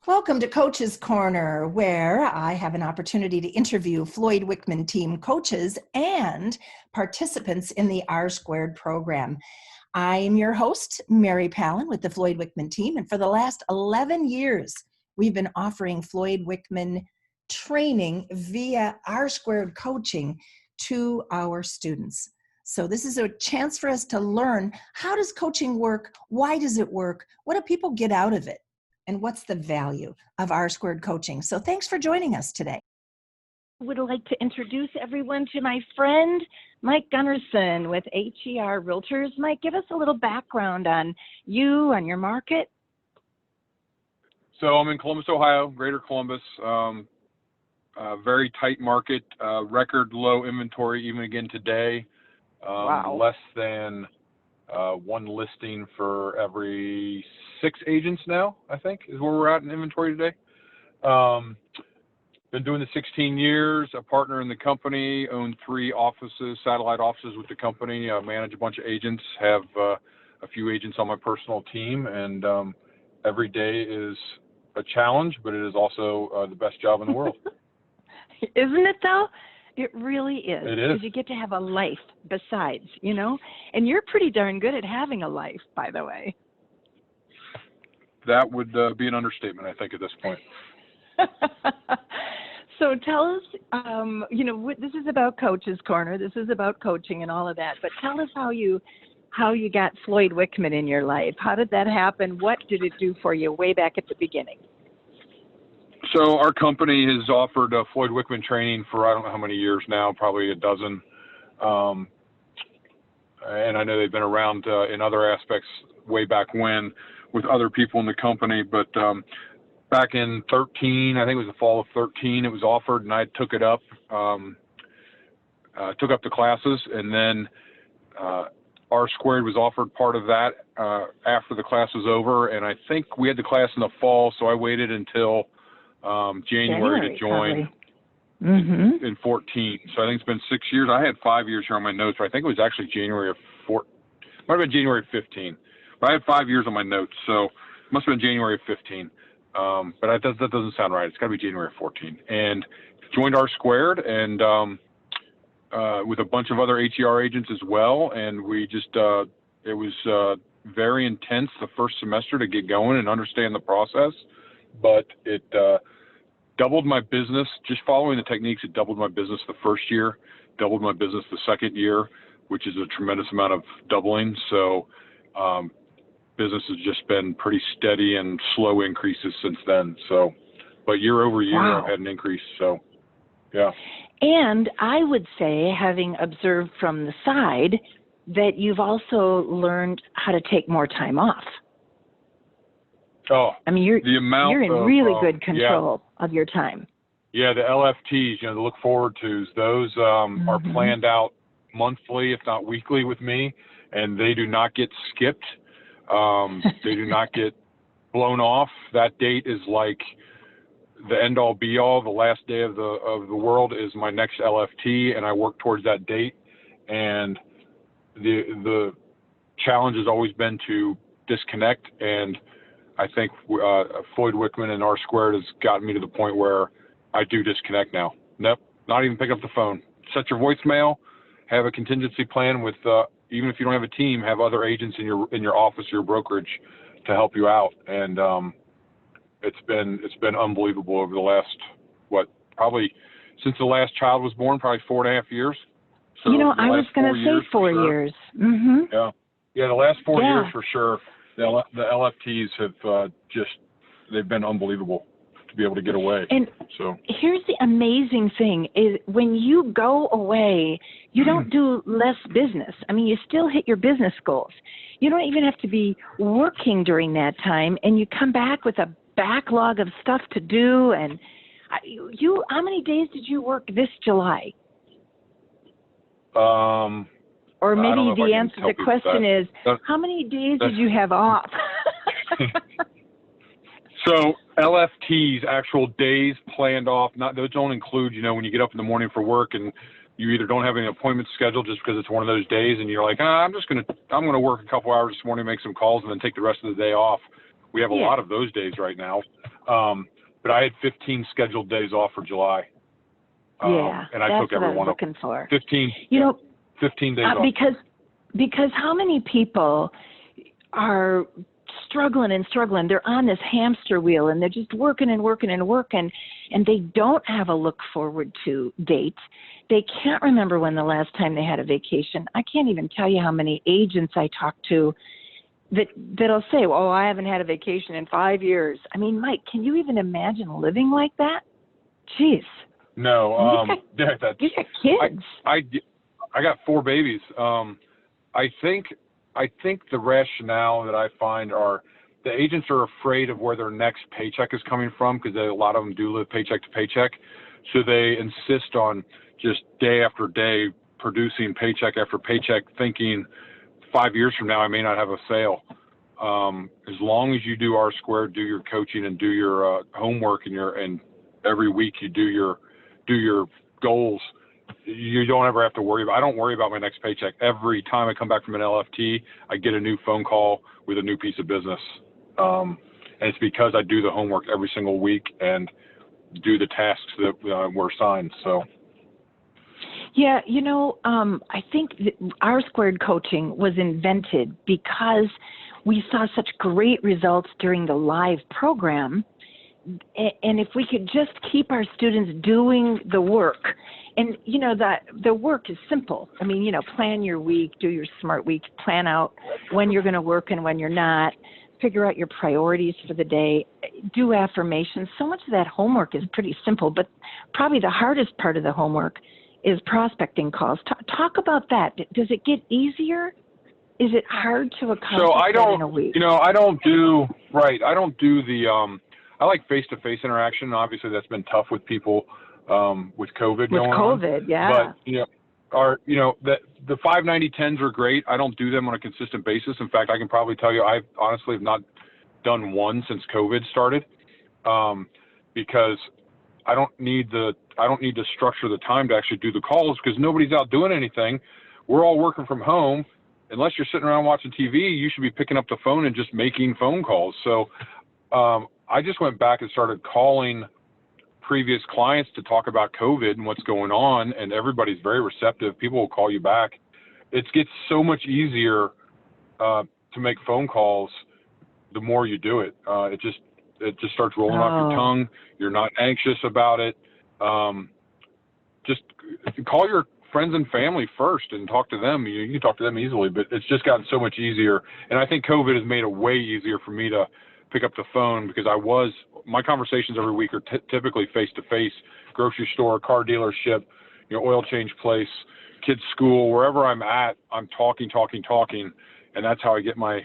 Welcome to Coach's Corner, where I have an opportunity to interview Floyd Wickman team coaches and participants in the R² program. I'm your host, Mary Palin with the Floyd Wickman team, and for the last 11 years, we've been offering Floyd Wickman training via R² coaching to our students. So this is a chance for us to learn, how does coaching work? Why does it work? What do people get out of it? And what's the value of R² coaching? So thanks for joining us today. I would like to introduce everyone to my friend, Mike Gunnarson with HER Realtors. Mike, give us a little background on you, on your market. So I'm in Columbus, Ohio, Greater Columbus. Very tight market, record low inventory even again today. Wow. Less than one listing for every 6 agents now, I think, is where we're at in inventory today. Been doing this 16 years, a partner in the company, own 3 offices, satellite offices with the company, manage a bunch of agents, have a few agents on my personal team, and every day is a challenge, but it is also the best job in the world. Isn't it though? It really is. It is. Because you get to have a life besides, you know? And you're pretty darn good at having a life, by the way. That would be an understatement, I think, at this point. So tell us, this is about Coach's Corner. This is about coaching and all of that. But tell us how you got Floyd Wickman in your life. How did that happen? What did it do for you way back at the beginning? So our company has offered Floyd Wickman training for I don't know how many years now, probably a dozen. And I know they've been around in other aspects way back when with other people in the company. But back in 13, I think it was the fall of 13, it was offered, and I took it up, took up the classes, and then R² was offered part of that after the class was over. And I think we had the class in the fall, so I waited until January to join in 14. So I think it's been 6 years. I had 5 years here on my notes, but I think it was actually January of 14. Might have been January of 15. But I had 5 years on my notes, so it must have been January of 15. But that doesn't sound right. It's got to be January of 14. And joined R² and with a bunch of other HER agents as well. And we just, it was very intense the first semester to get going and understand the process. But it doubled my business. Just following the techniques, it doubled my business the first year, doubled my business the second year, which is a tremendous amount of doubling. So business has just been pretty steady and slow increases since then. So, but year over year, wow. I've had an increase. So, yeah. And I would say, having observed from the side, that you've also learned how to take more time off. Oh, I mean, you're in really good control of your time. Yeah, the LFTs, the look forward tos, those are planned out monthly, if not weekly, with me, and they do not get skipped. They do not get blown off. That date is like the end all be all. The last day of the world is my next LFT, and I work towards that date. And the challenge has always been to disconnect, and I think Floyd Wickman and R² has gotten me to the point where I do disconnect now. Nope, not even pick up the phone. Set your voicemail, have a contingency plan with, even if you don't have a team, have other agents in your office, your brokerage, to help you out. And it's been unbelievable over the last, probably since the last child was born, probably 4.5 years. So I was going to say 4 years. Mm-hmm. Yeah, the last 4 years for sure. The LFTs have they've been unbelievable to be able to get away. And so here's the amazing thing is when you go away, you don't do less business. I mean, you still hit your business goals. You don't even have to be working during that time, and you come back with a backlog of stuff to do. And how many days did you work this July? Or maybe the answer to the question is, how many days did you have off? So LFTs, actual days planned off, those don't include, when you get up in the morning for work and you either don't have any appointments scheduled just because it's one of those days and you're like, I'm going to work a couple hours this morning, make some calls, and then take the rest of the day off. We have a lot of those days right now. But I had 15 scheduled days off for July. And I took every one of them. 15, 15 days off. Because how many people are struggling and struggling? They're on this hamster wheel and they're just working and working and working, and they don't have a look forward to date. They can't remember when the last time they had a vacation. I can't even tell you how many agents I talk to that'll say, well, I haven't had a vacation in 5 years. I mean, Mike, can you even imagine living like that? Jeez. No, you got kids. I got 4 babies. I think the rationale that I find are the agents are afraid of where their next paycheck is coming from, because a lot of them do live paycheck to paycheck. So they insist on just day after day producing paycheck after paycheck, thinking 5 years from now I may not have a sale. As long as you do R squared, do your coaching and do your homework, and every week you do your goals, you don't ever have to worry about. I don't worry about my next paycheck. Every time I come back from an LFT, I get a new phone call with a new piece of business, and it's because I do the homework every single week and do the tasks that were assigned. So. Yeah, I think R squared coaching was invented because we saw such great results during the live program. And if we could just keep our students doing the work, and that the work is simple. I mean, plan your week, do your smart week, plan out when you're going to work and when you're not, figure out your priorities for the day, do affirmations. So much of that homework is pretty simple, but probably the hardest part of the homework is prospecting calls. Talk about that. Does it get easier? Is it hard to accomplish that in a week? I don't do the, I like face-to-face interaction. Obviously that's been tough with people, with COVID going on. With COVID, yeah. But, the 590-10s are great. I don't do them on a consistent basis. In fact, I can probably tell you I honestly have not done one since COVID started, because I don't need to structure the time to actually do the calls, because nobody's out doing anything. We're all working from home. Unless you're sitting around watching TV, you should be picking up the phone and just making phone calls. So I just went back and started calling previous clients to talk about COVID and what's going on, and everybody's very receptive. People will call you back. It gets so much easier to make phone calls the more you do it. It just starts rolling off your tongue. You're not anxious about it. Just call your friends and family first and talk to them. You can talk to them easily, but it's just gotten so much easier. And I think COVID has made it way easier for me to pick up the phone, because my conversations every week are typically face-to-face, grocery store, car dealership, oil change place, kids' school, wherever I'm at, I'm talking. And that's how I get my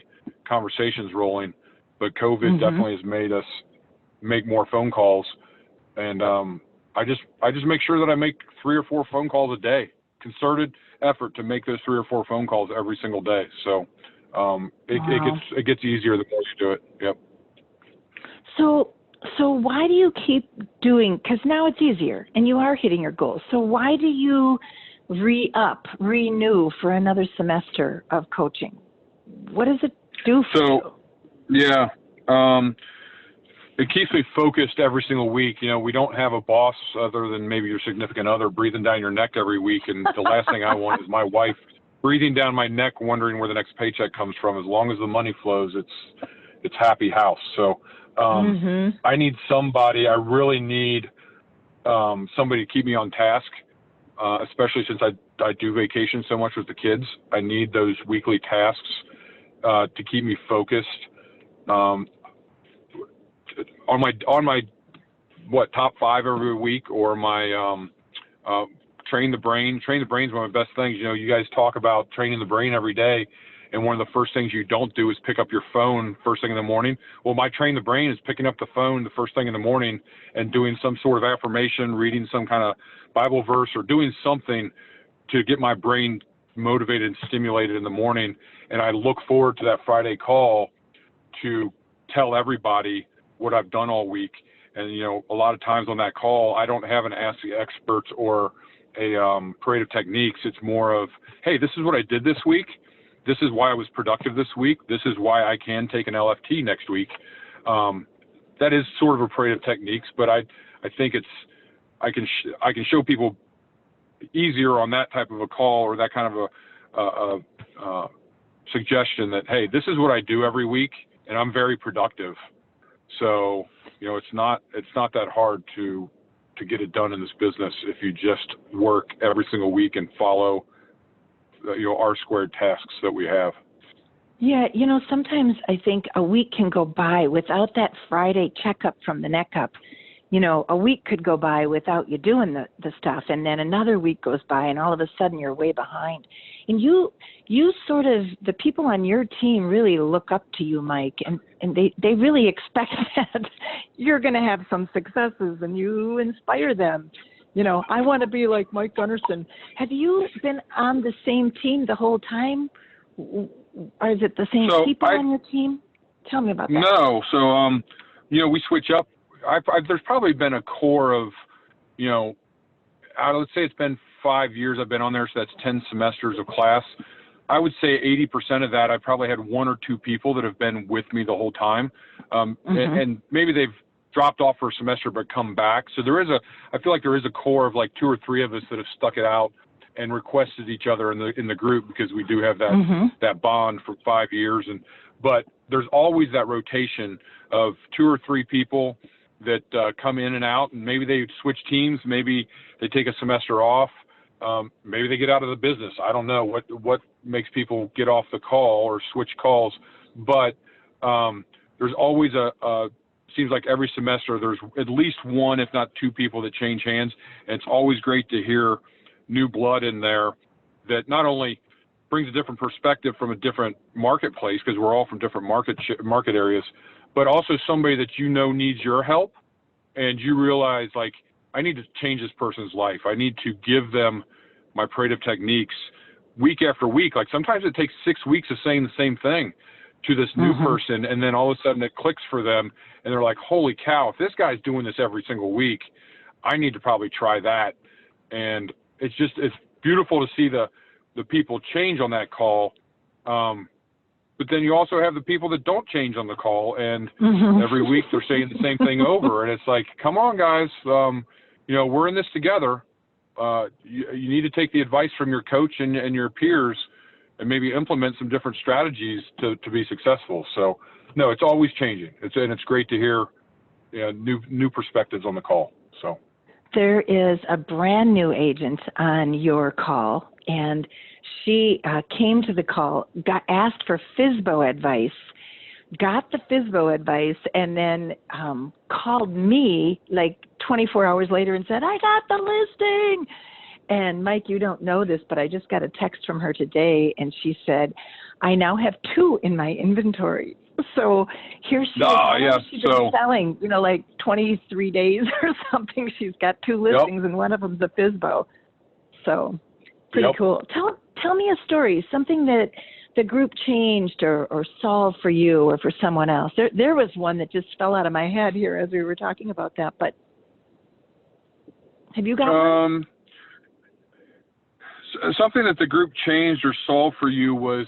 conversations rolling. But COVID definitely has made us make more phone calls. And I just make sure that I make 3 or 4 phone calls a day, concerted effort to make those 3 or 4 phone calls every single day. So it gets easier the more you do it. Yep. So why do you keep doing, because now it's easier and you are hitting your goals. So why do you renew for another semester of coaching? What does it do for you? Yeah, it keeps me focused every single week. We don't have a boss other than maybe your significant other breathing down your neck every week. And the last thing I want is my wife breathing down my neck, wondering where the next paycheck comes from. As long as the money flows, it's happy house. So I need somebody. I really need somebody to keep me on task, especially since I do vacation so much with the kids. I need those weekly tasks to keep me focused. On my top 5 every week, or my train the brain. Train the brain is one of the best things. You guys talk about training the brain every day, and one of the first things you don't do is pick up your phone first thing in the morning. Well, my train the brain is picking up the phone the first thing in the morning and doing some sort of affirmation, reading some kind of Bible verse, or doing something to get my brain motivated and stimulated in the morning. And I look forward to that Friday call to tell everybody what I've done all week. And, a lot of times on that call, I don't have an Ask the Experts or a Creative Techniques. It's more of, hey, this is what I did this week. This is why I was productive this week. This is why I can take an LFT next week. that is sort of operative techniques, but I think I can show people easier on that type of a call or that kind of a suggestion that, hey, this is what I do every week and I'm very productive. So, it's not that hard to get it done in this business if you just work every single week and follow R squared tasks that we have. Yeah, sometimes I think a week can go by without that Friday checkup from the neck up. A week could go by without you doing the stuff, and then another week goes by, and all of a sudden you're way behind. And you sort of, the people on your team really look up to you, Mike, and they really expect that you're going to have some successes, and you inspire them. I want to be like Mike Gunnarson. Have you been on the same team the whole time? Or is it the same people on your team? Tell me about that. No. So, we switch up. There's probably been a core of, let's say it's been 5 years I've been on there, so that's 10 semesters of class. I would say 80% of that, I probably had one or two people that have been with me the whole time. And maybe they've dropped off for a semester but come back. So I feel like there is a core of like 2 or 3 of us that have stuck it out and requested each other in the group, because we do have that bond for 5 years. But there's always that rotation of 2 or 3 people that come in and out, and maybe they switch teams, maybe they take a semester off, maybe they get out of the business. I don't know what makes people get off the call or switch calls, but there's always seems like every semester there's at least 1, if not 2 people that change hands, and it's always great to hear new blood in there that not only brings a different perspective from a different marketplace, because we're all from different market areas, but also somebody that needs your help, and you realize, like, I need to change this person's life. I need to give them my operative techniques week after week. Like, sometimes it takes 6 weeks of saying the same thing to this new person, and then all of a sudden it clicks for them, and they're like, holy cow, if this guy's doing this every single week, I need to probably try that. And it's beautiful to see the people change on that call. But then you also have the people that don't change on the call, and every week they're saying the same thing over. And it's like, come on, guys, we're in this together. You need to take the advice from your coach and your peers and maybe implement some different strategies to be successful. So, no, it's always changing. It's great to hear new perspectives on the call. So there is a brand new agent on your call, and she came to the call, asked for FSBO advice, got the FSBO advice, and then called me like 24 hours later and said, I got the listing. And Mike, you don't know this, but I just got a text from her today, and she said, I now have 2 in my inventory. So here she is. She's been selling, like 23 days or something. She's got 2 listings, and one of them's a FSBO. So pretty cool. Tell me a story, something that the group changed or solved for you or for someone else. There was one that just fell out of my head here as we were talking about that, but have you got one? Something that the group changed or solved for you was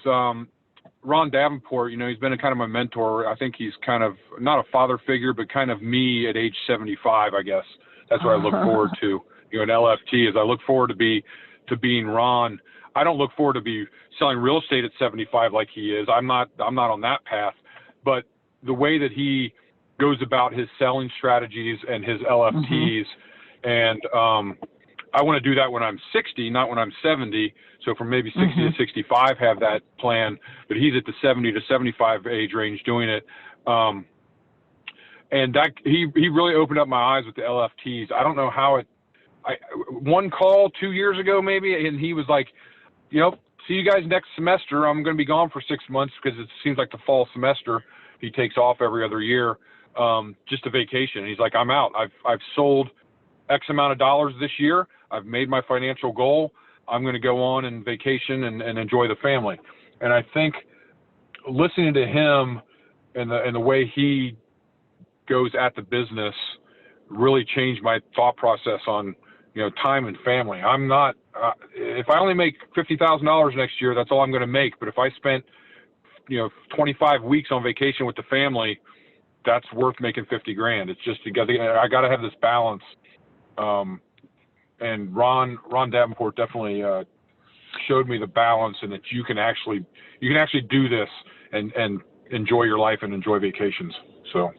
Ron Davenport. He's been kind of my mentor. I think he's kind of not a father figure, but kind of me at age 75, I guess. That's what I look forward to. An LFT is I look forward to being Ron. I don't look forward to be selling real estate at 75 like he is. I'm not on that path, but the way that he goes about his selling strategies and his LFTs, and I want to do that when I'm 60, not when I'm 70. So from maybe 60 to 65 have that plan, but he's at the 70 to 75 age range doing it. And that he really opened up my eyes with the LFTs. I don't know how one call 2 years ago maybe, and he was like, see you guys next semester. I'm going to be gone for 6 months because it seems like the fall semester he takes off every other year, just a vacation. And he's like, I'm out. I've sold X amount of dollars this year. I've made my financial goal. I'm going to go on and vacation and enjoy the family. And I think listening to him and the way he goes at the business really changed my thought process on, time and family. I'm not, if I only make $50,000 next year, that's all I'm going to make. But if I spent, 25 weeks on vacation with the family, that's worth making 50 grand. It's just, I got to have this balance. And Ron Davenport definitely showed me the balance, and that you can actually do this and enjoy your life and enjoy vacations. So.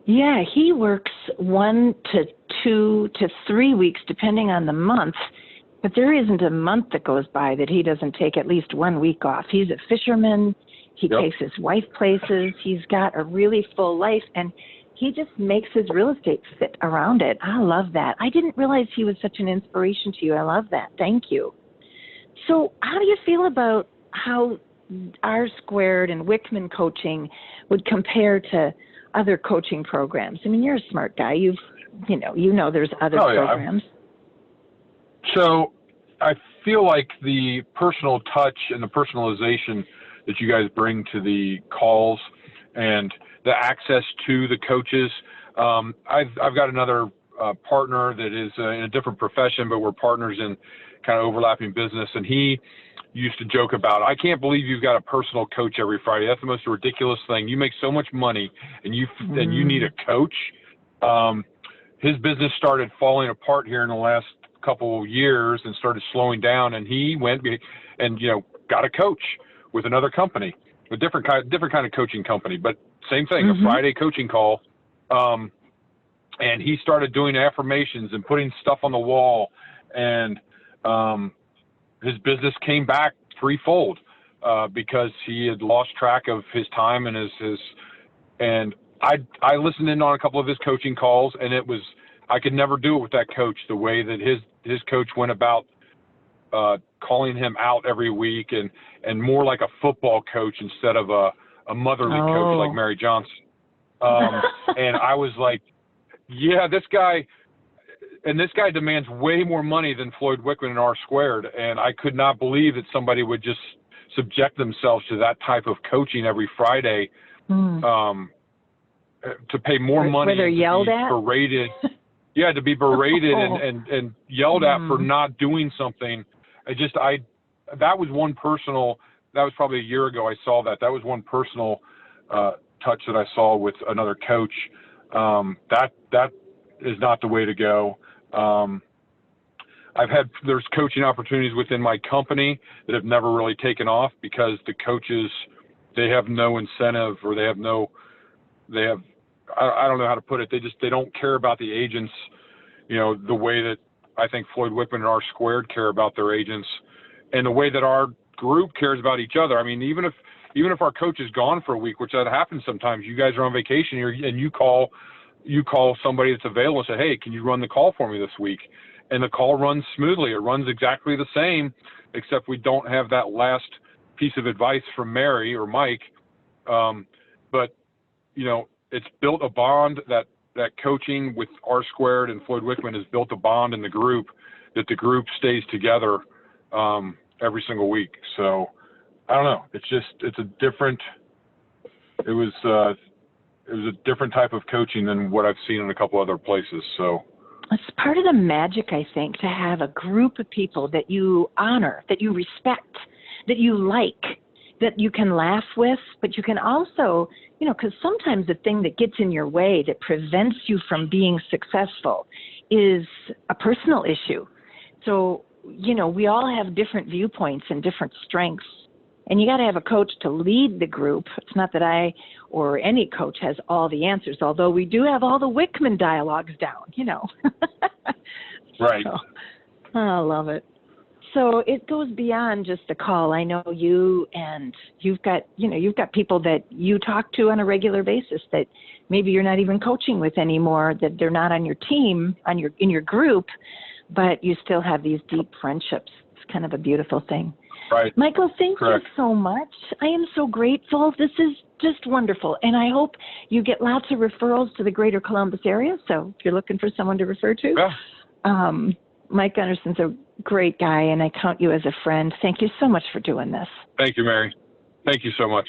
Yeah, he works 1 to 2 to 3 weeks, depending on the month. But there isn't a month that goes by that he doesn't take at least 1 week off. He's a fisherman. He takes his wife places. He's got a really full life, and he just makes his real estate fit around it. I love that. I didn't realize he was such an inspiration to you. I love that. Thank you. So how do you feel about how R Squared and Wickman coaching would compare to other coaching programs? I mean, you're a smart guy. You know there's other programs. So I feel like the personal touch and the personalization that you guys bring to the calls and the access to the coaches. I've got another partner that is in a different profession, but we're partners in kind of overlapping business. And he used to joke about, I can't believe you've got a personal coach every Friday. That's the most ridiculous thing. You make so much money and you need a coach. His business started falling apart here in the last couple years and started slowing down. And he went and, got a coach with another company, a different kind of coaching company, but same thing, a Friday coaching call. And he started doing affirmations and putting stuff on the wall, and his business came back threefold because he had lost track of his time and and I listened in on a couple of his coaching calls, and I could never do it with that coach the way that his coach went about calling him out every week, and more like a football coach instead of a motherly coach like Mary Johnson. And I was like, yeah, this guy demands way more money than Floyd Wickman and R Squared. And I could not believe that somebody would just subject themselves to that type of coaching every Friday, to pay more money. Where they're yelled at? Berated. Yeah, to be berated and yelled at for not doing something. That was probably a year ago I saw that. That was one personal touch that I saw with another coach. That is not the way to go. There's coaching opportunities within my company that have never really taken off because the coaches, they have no incentive, or I don't know how to put it. They don't care about the agents, the way that I think Floyd Wickman and R Squared care about their agents, and the way that our group cares about each other. I mean, even if our coach is gone for a week, which that happens sometimes, you guys are on vacation and you call somebody that's available and say, hey, can you run the call for me this week? And the call runs smoothly. It runs exactly the same, except we don't have that last piece of advice from Mary or Mike. But, it's built a bond that coaching with R Squared and Floyd Wickman has built a bond in the group, that the group stays together every single week. So I don't know. It was a different type of coaching than what I've seen in a couple other places. So it's part of the magic, I think, to have a group of people that you honor, that you respect, that you like, that you can laugh with, but you can also, because sometimes the thing that gets in your way that prevents you from being successful is a personal issue. So, we all have different viewpoints and different strengths, and you got to have a coach to lead the group. It's not that I or any coach has all the answers, although we do have all the Wickman dialogues down, Right. So, I love it. So it goes beyond just the call. I know you, and you've got people that you talk to on a regular basis that maybe you're not even coaching with anymore, that they're not on your team, in your group, but you still have these deep friendships. It's kind of a beautiful thing. Right. Michael, thank Correct. you so much. I am so grateful. This is just wonderful. And I hope you get lots of referrals to the greater Columbus area. So if you're looking for someone to refer to, Mike Gunnarson's a great guy, and I count you as a friend. Thank you so much for doing this. Thank you, Mary. Thank you so much.